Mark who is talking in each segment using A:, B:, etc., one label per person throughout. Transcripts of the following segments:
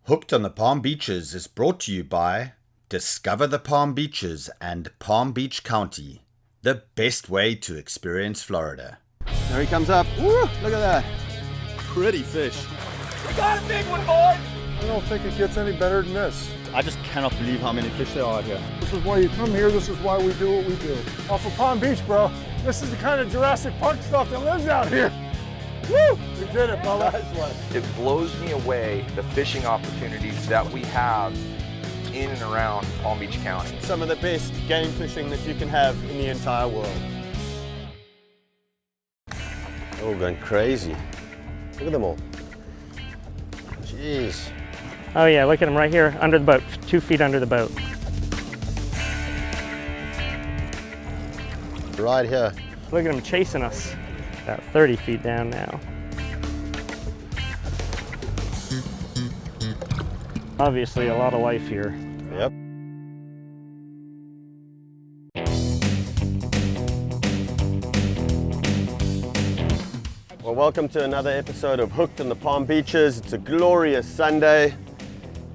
A: Hooked on the Palm Beaches is brought to you by Discover the Palm Beaches and Palm Beach County, the best way to experience Florida.
B: There he comes up. Woo, look at that. Pretty fish.
C: We got a big one, boys!
D: I don't think it gets any better than this.
B: I just cannot believe how many fish there are here.
D: This is why you come here. This is why we do what we do. Off of Palm Beach, bro. This is the kind of Jurassic Park stuff that lives out here. Woo! We did it, brother.
C: It blows me away the fishing opportunities that we have in and around Palm Beach County.
B: Some of the best game fishing that you can have in the entire world. Oh, going crazy. Look at them all. Jeez.
E: Oh yeah, look at them right here under the boat, 2 feet under the boat.
B: Right here.
E: Look at them chasing us. About 30 feet down now. Obviously a lot of life here.
B: Yep. Well, welcome to another episode of Hooked on the Palm Beaches. It's a glorious Sunday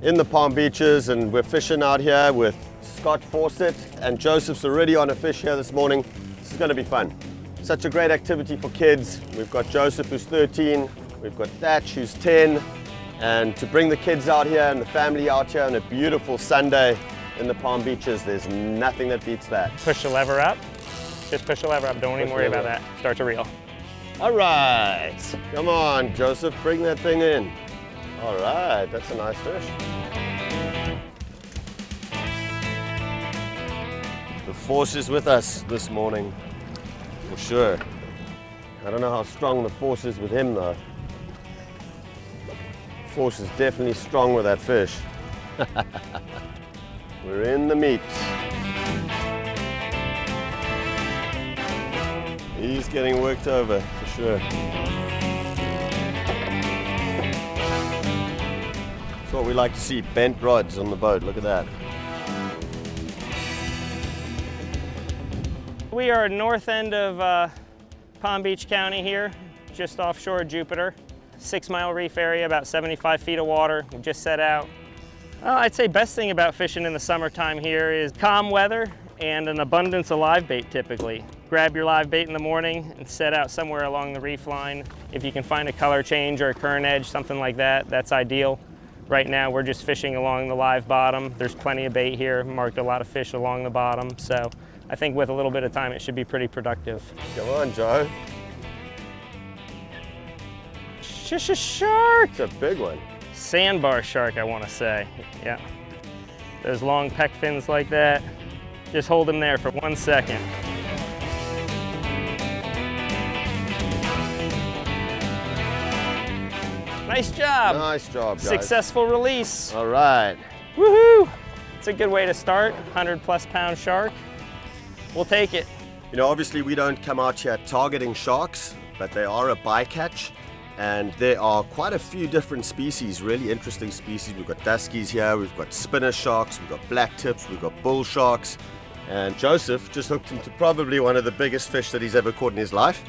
B: in the Palm Beaches, and we're fishing out here with Scott Fawcett, and Joseph's already on a fish here this morning. This is going to be fun. Such a great activity for kids. We've got Joseph, who's 13, we've got Thatch, who's 10, and to bring the kids out here and the family out here on a beautiful Sunday in the Palm Beaches, there's nothing that beats that.
E: Push the lever up. Just push the lever up. Don't even worry about that. Start to reel.
B: All right, come on, Joseph, bring that thing in. All right, that's a nice fish. The force is with us this morning, for sure. I don't know how strong the force is with him though. Force is definitely strong with that fish. We're in the meat. He's getting worked over, for sure. That's what we like to see, bent rods on the boat. Look at that.
E: We are north end of Palm Beach County here, just offshore Jupiter. 6 Mile Reef area, about 75 feet of water. We just set out. I'd say best thing about fishing in the summertime here is calm weather and an abundance of live bait typically. Grab your live bait in the morning and set out somewhere along the reef line. If you can find a color change or a current edge, something like that, that's ideal. Right now we're just fishing along the live bottom. There's plenty of bait here, marked a lot of fish along the bottom, so I think with a little bit of time it should be pretty productive.
B: Come on, Joe.
E: Shark!
B: It's a big one.
E: Sandbar shark, I want to say. Yeah. Those long pec fins like that. Just hold him there for 1 second. Nice job.
B: Nice job, guys.
E: Successful release.
B: All right.
E: Woohoo! It's a good way to start. 100+ pound shark. We'll take it.
B: You know, obviously we don't come out here targeting sharks, but they are a bycatch. And there are quite a few different species, really interesting species. We've got duskies here, we've got spinner sharks, we've got black tips, we've got bull sharks. And Joseph just hooked into probably one of the biggest fish that he's ever caught in his life.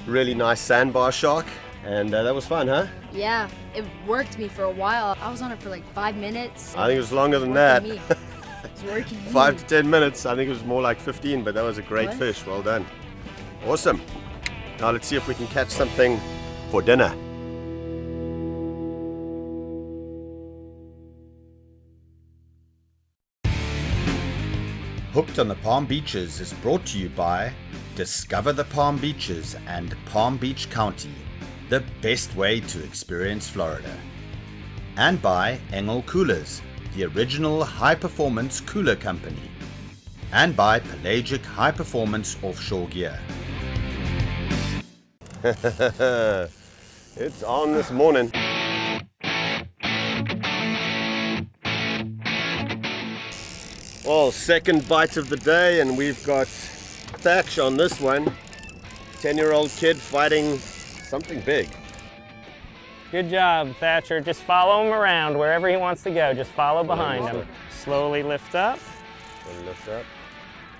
B: Really nice sandbar shark. And that was fun, huh?
F: Yeah, it worked me for a while. I was on it for like 5 minutes.
B: I think it was longer than that.
F: It's working.
B: 5 to 10 minutes. I think it was more like 15, but that was a great fish. Well done. Awesome. Now let's see if we can catch something for dinner.
A: Hooked on the Palm Beaches is brought to you by Discover the Palm Beaches and Palm Beach County, the best way to experience Florida. And by Engel Coolers, the original high-performance cooler company. And by Pelagic high-performance offshore gear.
B: It's on this morning. Well, second bite of the day, and we've got Thatch on this one. 10-year-old kid fighting something big.
E: Good job, Thatcher. Just follow him around wherever he wants to go. Just follow behind him. Slowly lift up.
B: And lift up.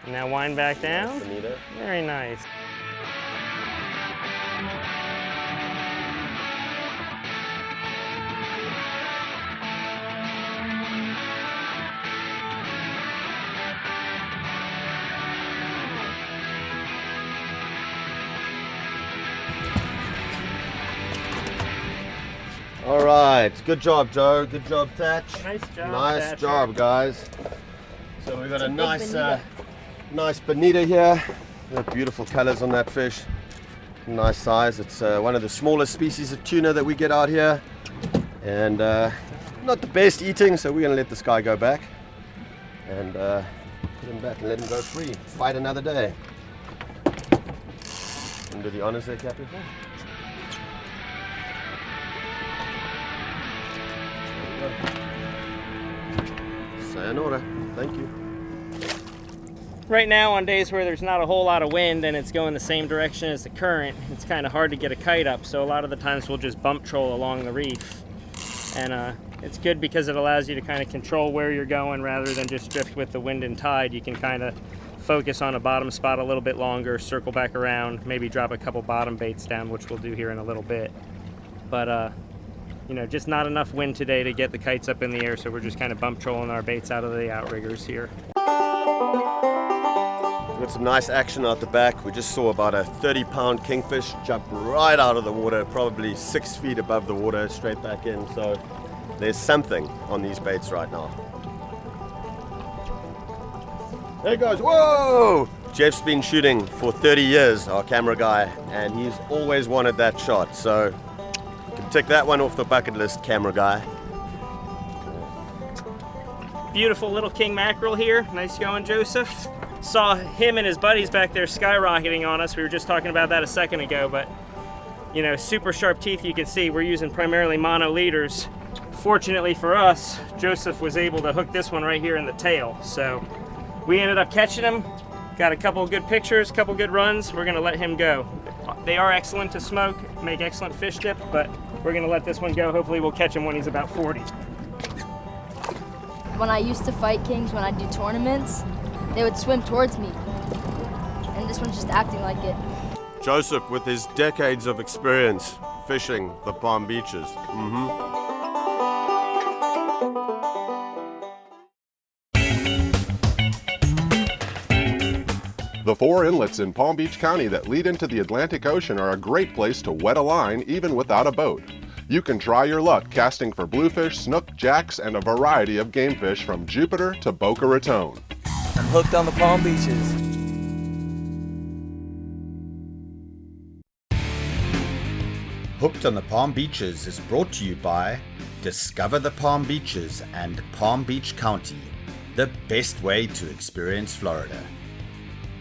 E: Now wind back down.
B: Nice, Anita.
E: Very nice.
B: right, good job, Joe. Good job, Thatch.
E: Nice job,
B: Nice
E: Thatcher.
B: job, guys. So we've got
F: It's
B: a
F: a big
B: nice,
F: bonita.
B: nice bonita here. Look, beautiful colors on that fish. Nice size. It's one of the smallest species of tuna that we get out here, and not the best eating. So we're gonna let this guy go back and put him back and let him go free. Fight another day. And do the honors there, Captain. Sayonara. Thank you.
E: Right now, on days where there's not a whole lot of wind and it's going the same direction as the current, it's kind of hard to get a kite up. So a lot of the times we'll just bump troll along the reef. And it's good because it allows you to kind of control where you're going rather than just drift with the wind and tide. You can kind of focus on a bottom spot a little bit longer, circle back around, maybe drop a couple bottom baits down, which we'll do here in a little bit. But you know, just not enough wind today to get the kites up in the air, so we're just kind of bump trolling our baits out of the outriggers here.
B: Got some nice action out the back. We just saw about a 30-pound kingfish jump right out of the water, probably 6 feet above the water, straight back in. So there's something on these baits right now. There he goes. Whoa! Jeff's been shooting for 30 years, our camera guy, and he's always wanted that shot. So you can tick that one off the bucket list, camera guy.
E: Beautiful little king mackerel here. Nice going, Joseph. Saw him and his buddies back there skyrocketing on us. We were just talking about that a second ago, but you know, super sharp teeth. You can see we're using primarily mono leaders. Fortunately for us, Joseph was able to hook this one right here in the tail. So we ended up catching him, got a couple of good pictures, a couple good runs. We're gonna let him go. They are excellent to smoke, make excellent fish dip, but we're gonna let this one go. Hopefully we'll catch him when he's about 40.
F: When I used to fight kings, when I do tournaments, they would swim towards me. And this one's just acting like it.
B: Joseph, with his decades of experience fishing the Palm Beaches.
G: The 4 inlets in Palm Beach County that lead into the Atlantic Ocean are a great place to wet a line even without a boat. You can try your luck casting for bluefish, snook, jacks, and a variety of game fish from Jupiter to Boca Raton.
H: I'm hooked on the Palm Beaches.
A: Hooked on the Palm Beaches is brought to you by Discover the Palm Beaches and Palm Beach County, the best way to experience Florida.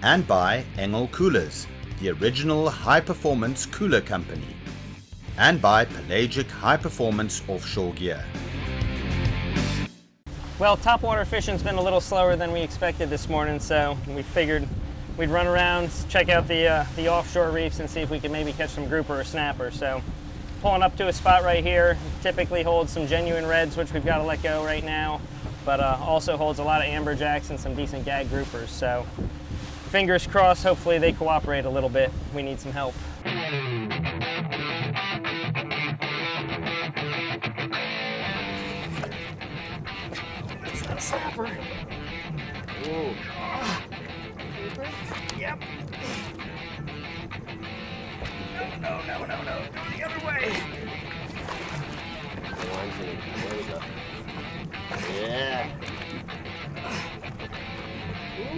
A: And by Engel Coolers, the original high-performance cooler company. And by Pelagic high-performance offshore gear.
E: Well, topwater fishing's been a little slower than we expected this morning, so we figured we'd run around, check out the offshore reefs and see if we could maybe catch some grouper or snapper. So pulling up to a spot right here, typically holds some genuine reds, which we've got to let go right now, but also holds a lot of amberjacks and some decent gag groupers. So fingers crossed, hopefully they cooperate a little bit. We need some help. It's not a snapper.
B: Ooh.
E: Yep. No. Go the other way.
B: There we go. Yeah.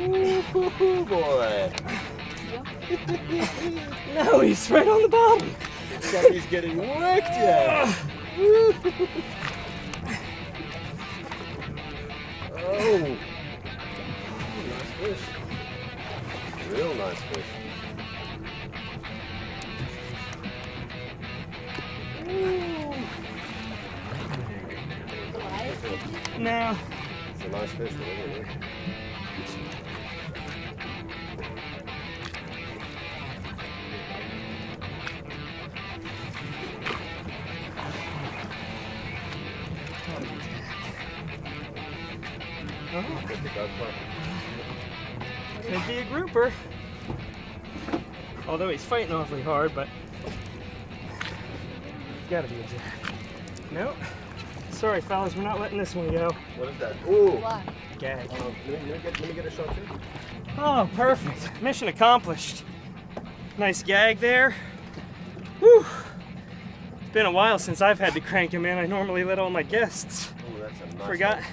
B: Ooh, boy.
E: No, he's right on the bottom.
B: He's getting worked, yeah. Oh. Nice fish. Real nice fish.
E: No.
B: It's a nice fish, isn't it?
E: Could be a grouper. Although he's fighting awfully hard, but gotta be a jack. Nope. Sorry, fellas, we're not letting this one go.
B: What is that? Ooh.
F: Why?
E: Gag.
B: Let me get a shot too.
E: Oh, perfect. Mission accomplished. Nice gag there. Whew. been a while since I've had to crank them in. I normally let all my guests.
B: Ooh, that's a nice one.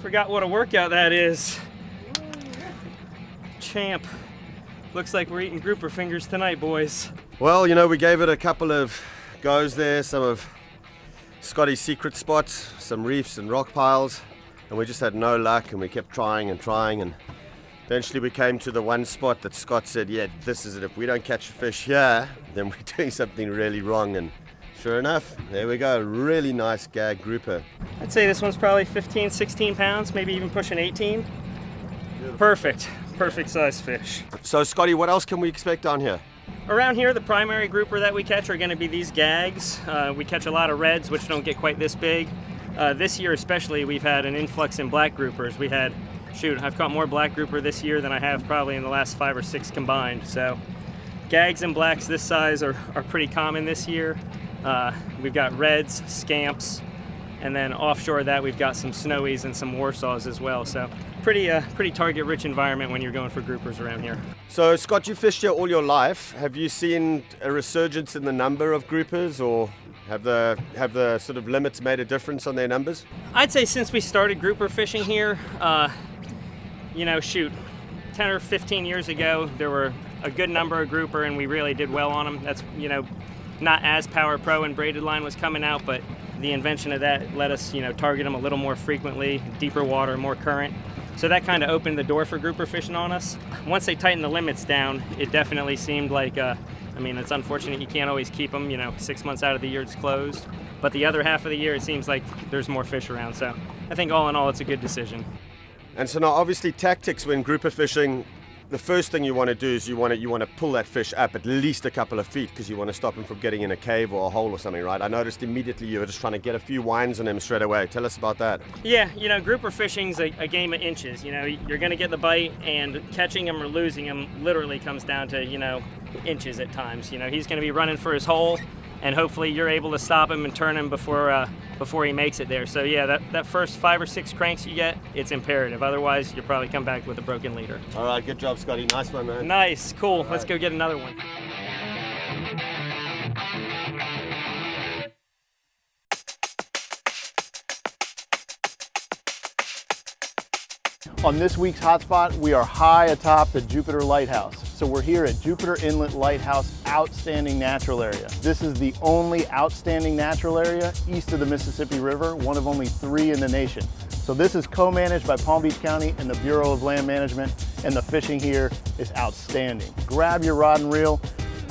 E: Forgot what a workout that is. Champ. Looks like we're eating grouper fingers tonight, boys.
B: Well, you know, we gave it a couple of goes there, some of Scotty's secret spots, some reefs and rock piles, and we just had no luck, and we kept trying and trying, and eventually we came to the one spot that Scott said, yeah, this is it. If we don't catch a fish here, then we're doing something really wrong. And sure enough, there we go. Really nice gag grouper.
E: I'd say this one's probably 15, 16 pounds, maybe even pushing 18. Perfect size fish.
B: So Scotty, what else can we expect down here?
E: Around here, the primary grouper that we catch are going to be these gags. We catch a lot of reds, which don't get quite this big. This year especially, we've had an influx in black groupers. We had, I've caught more black grouper this year than I have probably in the last 5 or 6 combined. So gags and blacks this size are pretty common this year. We've got reds, scamps, and then offshore that we've got some snowies and some warsaws as well. So pretty target-rich environment when you're going for groupers around here.
B: So Scott, you fished here all your life. Have you seen a resurgence in the number of groupers, or have the sort of limits made a difference on their numbers?
E: I'd say since we started grouper fishing here, 10 or 15 years ago, there were a good number of grouper and we really did well on them. That's, not as Power Pro and braided line was coming out, but the invention of that let us, target them a little more frequently, deeper water, more current. So that kind of opened the door for grouper fishing on us. Once they tightened the limits down, it definitely seemed like, it's unfortunate you can't always keep them, 6 months out of the year it's closed. But the other half of the year, it seems like there's more fish around. So I think all in all, it's a good decision.
B: And so now obviously tactics when grouper fishing, the first thing you want to do is you want to pull that fish up at least a couple of feet because you want to stop him from getting in a cave or a hole or something, right? I noticed immediately you were just trying to get a few winds on him straight away. Tell us about that.
E: Yeah, grouper fishing's a game of inches. You're going to get the bite, and catching him or losing him literally comes down to, inches at times. He's going to be running for his hole, and hopefully you're able to stop him and turn him before he makes it there. So yeah, that first 5 or 6 cranks you get, it's imperative. Otherwise, you'll probably come back with a broken leader.
B: All right, good job, Scotty. Nice one, man.
E: Nice, cool.
B: All
E: Let's
B: right.
E: go get another one.
I: On this week's hotspot, we are high atop the Jupiter Lighthouse. So we're here at Jupiter Inlet Lighthouse Outstanding Natural Area. This is the only outstanding natural area east of the Mississippi River, one of only 3 in the nation. So this is co-managed by Palm Beach County and the Bureau of Land Management, and the fishing here is outstanding. Grab your rod and reel,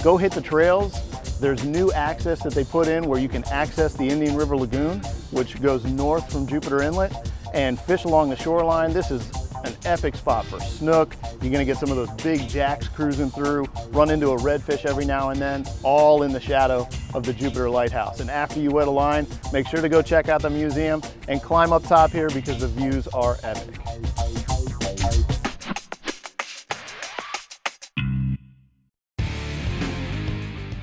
I: go hit the trails. There's new access that they put in where you can access the Indian River Lagoon, which goes north from Jupiter Inlet, and fish along the shoreline. This is an epic spot for snook. You're gonna get some of those big jacks cruising through, run into a redfish every now and then, all in the shadow of the Jupiter Lighthouse. And after you wet a line, make sure to go check out the museum and climb up top here because the views are epic.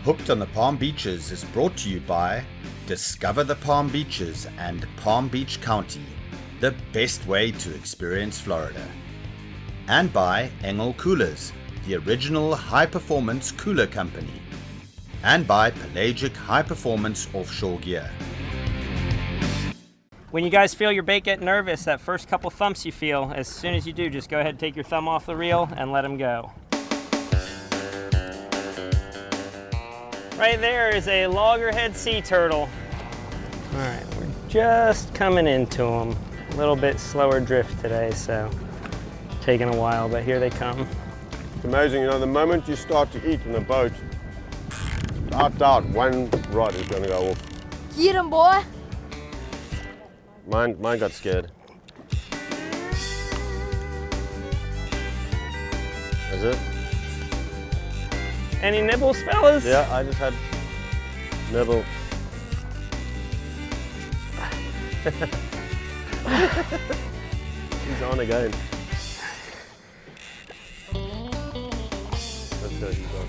A: Hooked on the Palm Beaches is brought to you by Discover the Palm Beaches and Palm Beach County, the best way to experience Florida. And by Engel Coolers, the original high-performance cooler company. And by Pelagic high-performance offshore gear.
E: When you guys feel your bait get nervous, that first couple thumps you feel, as soon as you do, just go ahead and take your thumb off the reel and let him go. Right there is a loggerhead sea turtle. All right, we're just coming into them. A little bit slower drift today, so taking a while, but here they come.
B: It's amazing, the moment you start to eat in the boat, without doubt, one rod is going to go off.
F: Get him, boy.
B: Mine got scared. Is it?
E: Any nibbles, fellas?
B: Yeah, I just had nibble. He's on again. Let's go, he's on.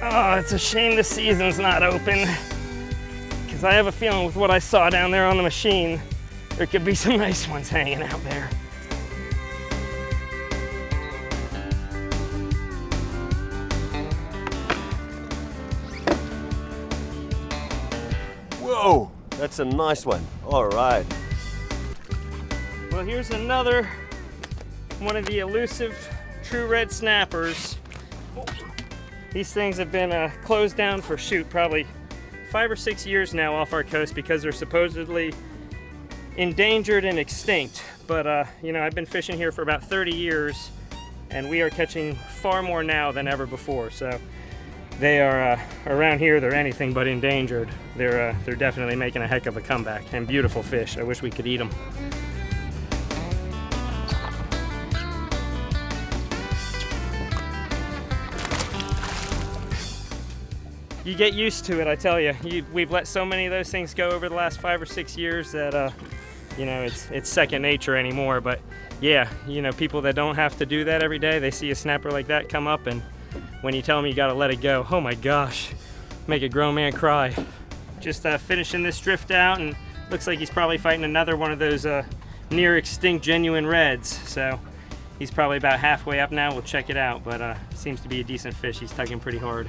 E: Oh, it's a shame the season's not open, because I have a feeling with what I saw down there on the machine, there could be some nice ones hanging out there.
B: That's a nice one. All right.
E: Well, here's another one of the elusive true red snappers. These things have been closed down for probably 5 or 6 years now off our coast because they're supposedly endangered and extinct. But you know, I've been fishing here for about 30 years and we are catching far more now than ever before. So they are around here, they're anything but endangered. They're definitely making a heck of a comeback, and beautiful fish. I wish we could eat them. You get used to it, I tell you. We've let so many of those things go over the last 5 or 6 years that you know, it's second nature anymore. But yeah, you know, people that don't have to do that every day, they see a snapper like that come up, and when you tell them you gotta let it go, oh my gosh, make a grown man cry. Just finishing this drift out, and looks like he's probably fighting another one of those near extinct genuine reds. So he's probably about halfway up now. We'll check it out, but seems to be a decent fish. He's tugging pretty hard.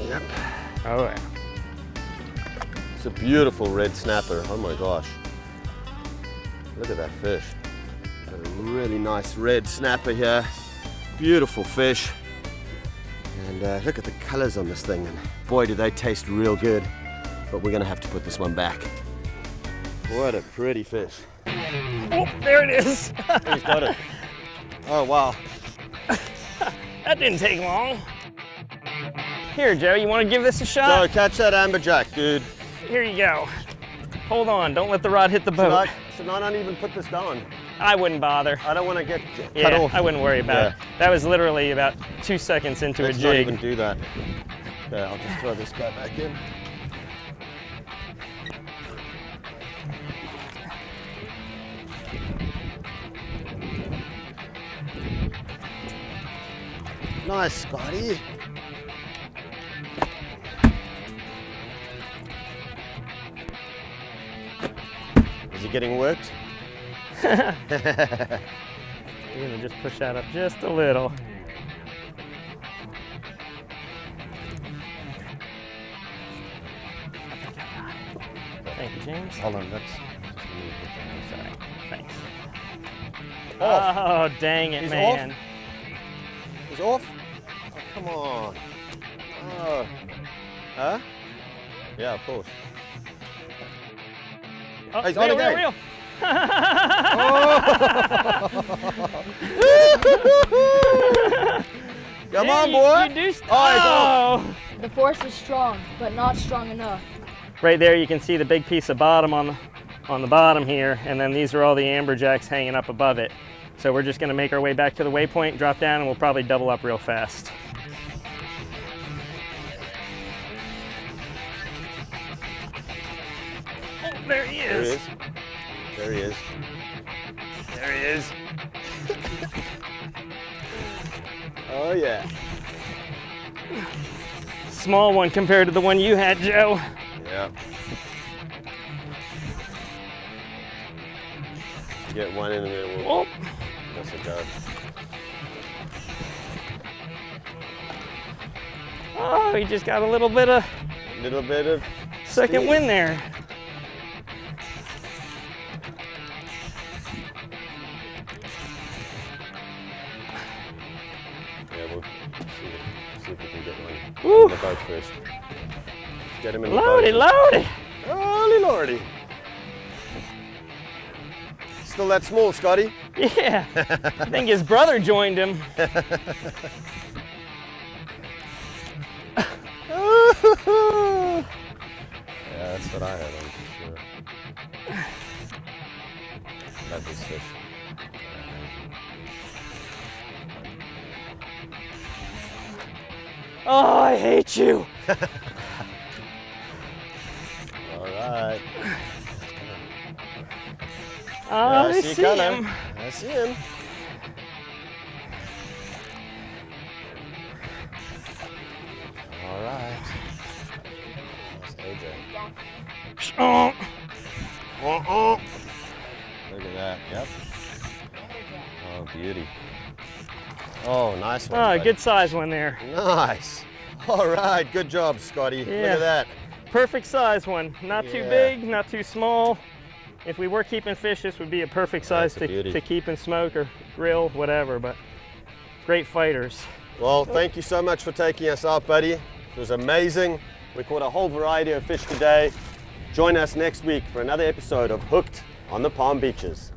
B: Yep.
E: Oh yeah.
B: It's a beautiful red snapper. Oh my gosh. Look at that fish. Got a really nice red snapper here. Beautiful fish. And look at the colors on this thing. And boy, do they taste real good. But we're gonna have to put this one back. What a pretty fish.
E: Oh, there it is.
B: He's got it. Oh wow.
E: That didn't take long. Here, Joe, you want to give this a shot?
B: Joe, catch that amberjack, dude.
E: Here you go. Hold on, don't let the rod hit the boat.
B: Should I not even put this down?
E: I wouldn't bother.
B: I don't want to get cut off.
E: I wouldn't worry about it. That was literally about 2 seconds into
B: Let's
E: a
B: not
E: jig.
B: even do that. Okay, I'll just throw this guy back in. Nice, Scotty. Is he getting worked?
E: You're gonna just push that up just a little. Thank you, James.
B: Hold on, that's...
E: Sorry. Thanks. Oh, dang it,
B: He's
E: man.
B: off? He's off? Oh, come on. Oh. Huh? Yeah, of course.
E: Oh,
B: he's on again.
E: Reel.
B: Come on, boy.
E: You do
B: Oh,
F: The force is strong, but not strong enough.
E: Right there, you can see the big piece of bottom on the bottom here, and then these are all the amberjacks hanging up above it. So we're just going to make our way back to the waypoint, drop down, and we'll probably double up real fast. Oh, there he is.
B: There he is.
E: There he is.
B: Oh, yeah.
E: Small one compared to the one you had, Joe.
B: Yeah. Get one in and then we'll
E: Oh.
B: let it go.
E: Oh, he just got a little bit of second
B: steam.
E: wind there.
B: Yeah, we'll see if we can get one
E: Woo.
B: in the boat first. Get him in the
E: Loady,
B: boat.
E: loady.
B: Holy lordy. Still that small, Scotty?
E: Yeah, I think his brother joined him.
B: Yeah, that's what I had on for sure. Love this fish.
E: Oh, I hate you.
B: All right.
E: Oh, I
B: see
E: see
B: color.
E: him.
B: I see him. All right. That's AJ.
E: Oh.
B: Look at that. Yep. Oh, beauty. Oh, nice one.
E: Oh,
B: buddy.
E: good size one there.
B: Nice. All right. Good job, Scotty. Look
E: Yeah.
B: at that.
E: Perfect size one. Not too
B: Yeah.
E: big, not too small. If we were keeping fish, this would be a perfect size
B: That's a beauty.
E: to keep and smoke or grill, whatever, but great fighters.
B: Well, thank you so much for taking us out, buddy. It was amazing. We caught a whole variety of fish today. Join us next week for another episode of Hooked on the Palm Beaches.